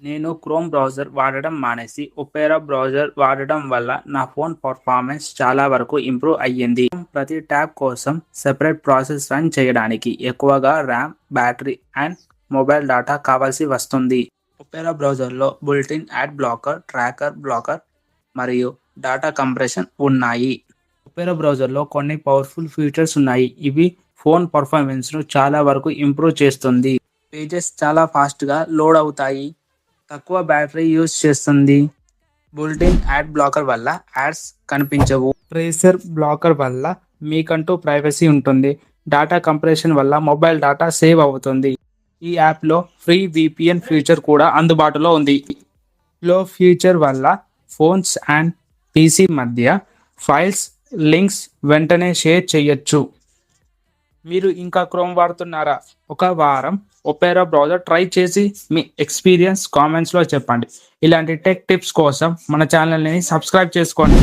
నేను chrome browser వాడడం మానేసి ఒపేరా బ్రౌజర్ వాడడం వల్ల నా ఫోన్ పర్ఫార్మెన్స్ చాలా వరకు ఇంప్రూవ్ అయ్యింది. ప్రతి ట్యాబ్ కోసం సెపరేట్ ప్రాసెస్ రన్ చేయడానికి ఎక్కువగా RAM, battery and mobile data కావాల్సి వస్తుంది. ఒపేరా బ్రౌజర్లో built-in add blocker, tracker blocker మరియు డేటా కంప్రెషన్ ఉన్నాయి. ఒపేరా బ్రౌజర్లో కొన్ని పవర్ఫుల్ ఫీచర్స్ ఉన్నాయి. ఇవి ఫోన్ పర్ఫార్మెన్స్ను చాలా వరకు ఇంప్రూవ్ చేస్తుంది. పేజెస్ చాలా ఫాస్ట్గా లోడ్ అవుతాయి. తక్కువ బ్యాటరీ యూజ్ చేస్తుంది. బుల్టిన్ యాడ్ బ్లాకర్ వల్ల యాడ్స్ కనిపించవు. ట్రేసర్ బ్లాకర్ వల్ల మీకంటూ ప్రైవసీ ఉంటుంది. డేటా కంప్రెషన్ వల్ల మొబైల్ డేటా సేవ్ అవుతుంది. ఈ యాప్లో ఫ్రీ VPN ఫీచర్ కూడా అందుబాటులో ఉంది. లో ఫీచర్ వల్ల ఫోన్స్ అండ్ PC మధ్య ఫైల్స్, లింక్స్ వెంటనే షేర్ చేయొచ్చు. మీరు ఇంకా క్రోమ్ వాడుతున్నారా? ఒక వారం ఒపేరా బ్రౌజర్ ట్రై చేసి మీ ఎక్స్పీరియన్స్ కామెంట్స్లో చెప్పండి. ఇలాంటి టెక్ టిప్స్ కోసం మన ఛానల్ని సబ్స్క్రైబ్ చేసుకోండి.